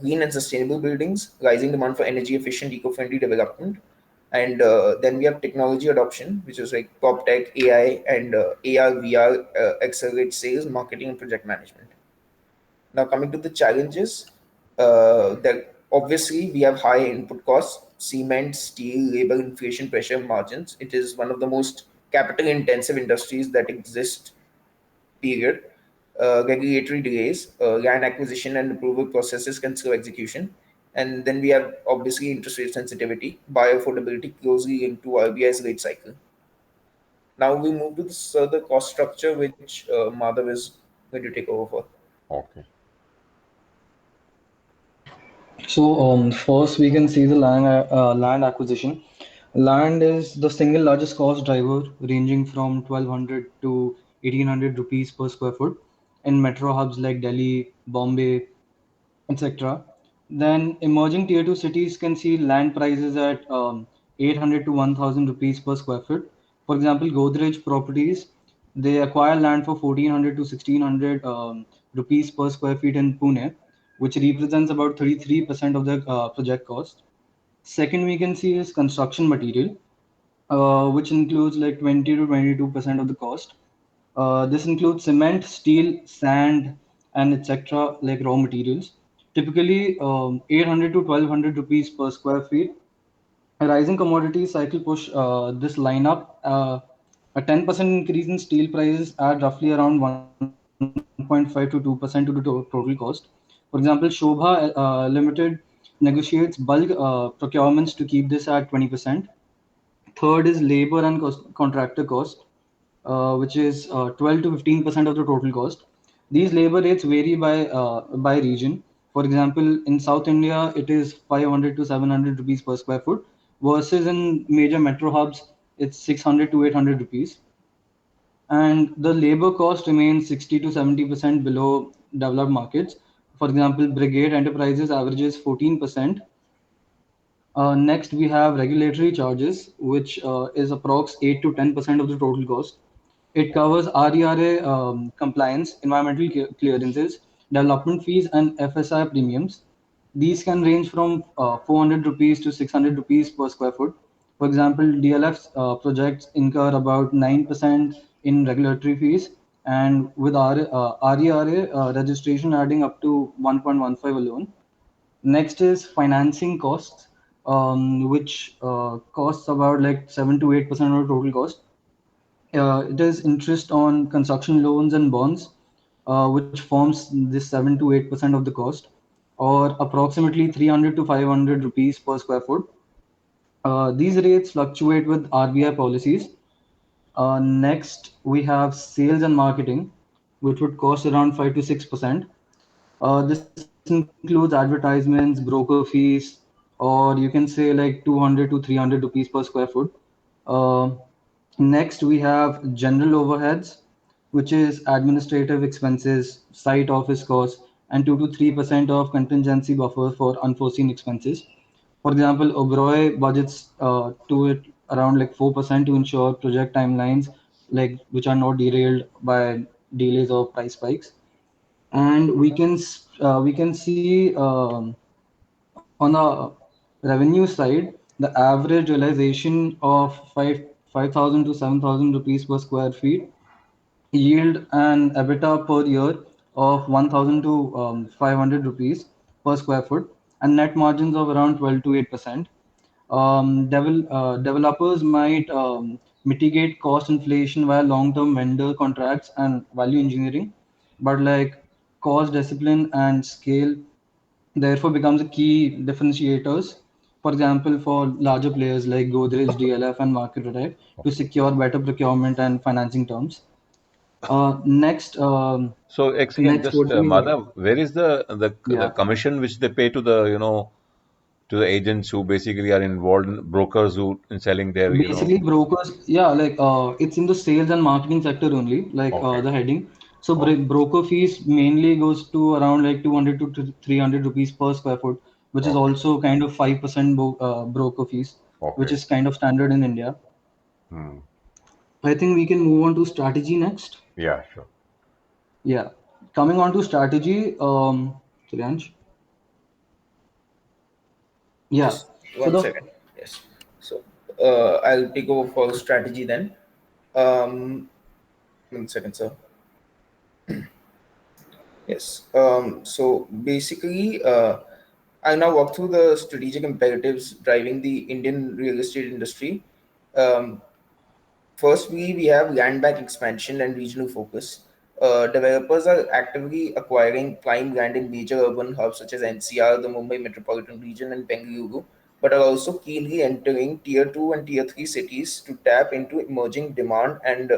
green and sustainable buildings, rising demand for energy efficient, eco-friendly development, and then we have technology adoption, which is like prop tech, AI, and AR, VR accelerate sales, marketing, and project management. Now, coming to the challenges, that obviously we have high input costs, cement, steel, labor, inflation, pressure, margins. It is one of the most capital intensive industries that exist, period. Regulatory delays, land acquisition and approval processes can slow execution. And then we have obviously interest rate sensitivity, buyer affordability closely linked to RBI's rate cycle. Now we move to the cost structure, which Madhav is going to take over for. Okay. So first we can see the land acquisition. Land is the single largest cost driver, ranging from 1200 to 1800 rupees per square foot in metro hubs like Delhi, Bombay, etc. Then emerging tier 2 cities can see land prices at 800 to 1000 rupees per square foot. For example, Godrej Properties, they acquire land for 1400 to 1600 rupees per square feet in Pune, which represents about 33% of the project cost. Second, we can see is construction material, which includes like 20 to 22% of the cost. This includes cement, steel, sand, and etc. like raw materials. Typically, 800 to 1200 rupees per square feet. A rising commodity cycle push this line up. A 10% increase in steel prices add roughly around 1.5 to 2% to the total cost. For example, Shobha Limited negotiates bulk procurements to keep this at 20%. Third is labor and contractor cost, which is 12 to 15% of the total cost. These labor rates vary by region. For example, in South India, it is 500 to 700 rupees per square foot, versus in major metro hubs, it's 600 to 800 rupees. And the labor cost remains 60 to 70% below developed markets. For example, Brigade Enterprises averages 14%. Next, we have regulatory charges, which is approx 8 to 10% of the total cost. It covers RERA compliance, environmental clearances, development fees, and FSI premiums. These can range from 400 rupees to 600 rupees per square foot. For example, DLF projects incur about 9% in regulatory fees, and with RERA registration adding up to 1.15 alone. Next is financing costs, which costs about like 7 to 8% of the total cost. It is interest on construction loans and bonds, which forms this 7 to 8% of the cost, or approximately 300 to 500 rupees per square foot. These rates fluctuate with RBI policies. Next, we have sales and marketing, which would cost around 5 to 6%. This includes advertisements, broker fees, or you can say like 200 to 300 rupees per square foot. Uh, Next, we have general overheads, which is administrative expenses, site office costs, and 2 to 3% of contingency buffer for unforeseen expenses. For example, Oberoi budgets to it around like 4% to ensure project timelines like which are not derailed by delays or price spikes. And we can see on the revenue side, the average realization of 5,000 to 7,000 rupees per square feet yield an EBITDA per year of 1,000 to 500 rupees per square foot, and net margins of around 12 to 8%. Developers might mitigate cost inflation via long-term vendor contracts and value engineering, but like cost discipline and scale therefore becomes a key differentiators. For example, for larger players like Godrej, DLF, and Market to secure better procurement and financing terms. Next, So again, next, just what do we have? Madhav, where is the Yeah, commission which they pay to the to the agents who basically are involved in brokers who in selling their basically brokers. Yeah, like it's in the sales and marketing sector only, like Okay. the heading. So Okay. broker fees mainly goes to around like 200 to 300 rupees per square foot, which is Okay. also kind of 5% broker fees, which Okay. is kind of standard in India. Hmm. I think we can move on to strategy next. Yeah, sure. Yeah, coming on to strategy, Suryansh. Yeah. Just So one the second. Yes. So I'll take over for strategy then. Um, 1 second, sir. Yes. So basically, I now walk through the strategic imperatives driving the Indian real estate industry. Um, Firstly, we have land bank expansion and regional focus. Developers are actively acquiring prime land in major urban hubs such as NCR, the Mumbai metropolitan region, and Bengaluru, but are also keenly entering tier 2 and tier 3 cities to tap into emerging demand and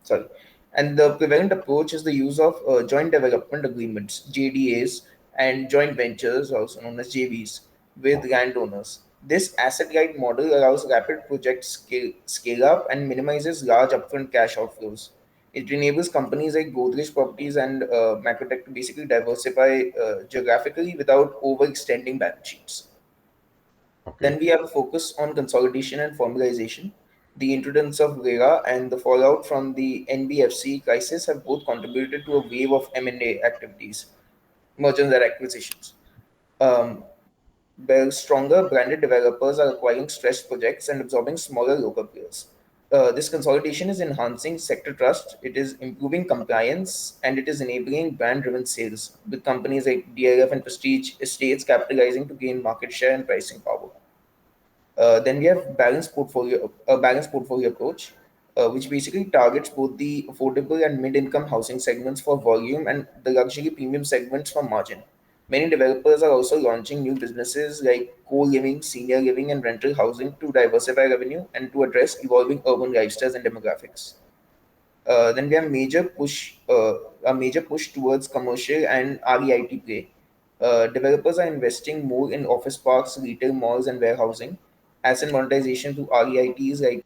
sorry. And the prevalent approach is the use of joint development agreements, JDAs, and joint ventures, also known as JVs, with landowners. This asset-light model allows rapid project scale up and minimizes large upfront cash outflows. It enables companies like Godrej Properties and Macrotech to basically diversify geographically without overextending balance sheets. Okay. Then we have a focus on consolidation and formalization. The introduction of RERA and the fallout from the NBFC crisis have both contributed to a wave of M&A activities, mergers and acquisitions. Um, where stronger branded developers are acquiring stressed projects and absorbing smaller local players. This consolidation is enhancing sector trust, it is improving compliance, and it is enabling brand driven sales, with companies like DLF and Prestige Estates capitalizing to gain market share and pricing power. Then we have a balanced portfolio approach, which basically targets both the affordable and mid-income housing segments for volume and the luxury premium segments for margin. Many developers are also launching new businesses like co-living, senior living, and rental housing to diversify revenue and to address evolving urban lifestyles and demographics. Then we have a major push towards commercial and REIT play. Developers are investing more in office parks, retail malls, and warehousing. Asset monetization through REITs like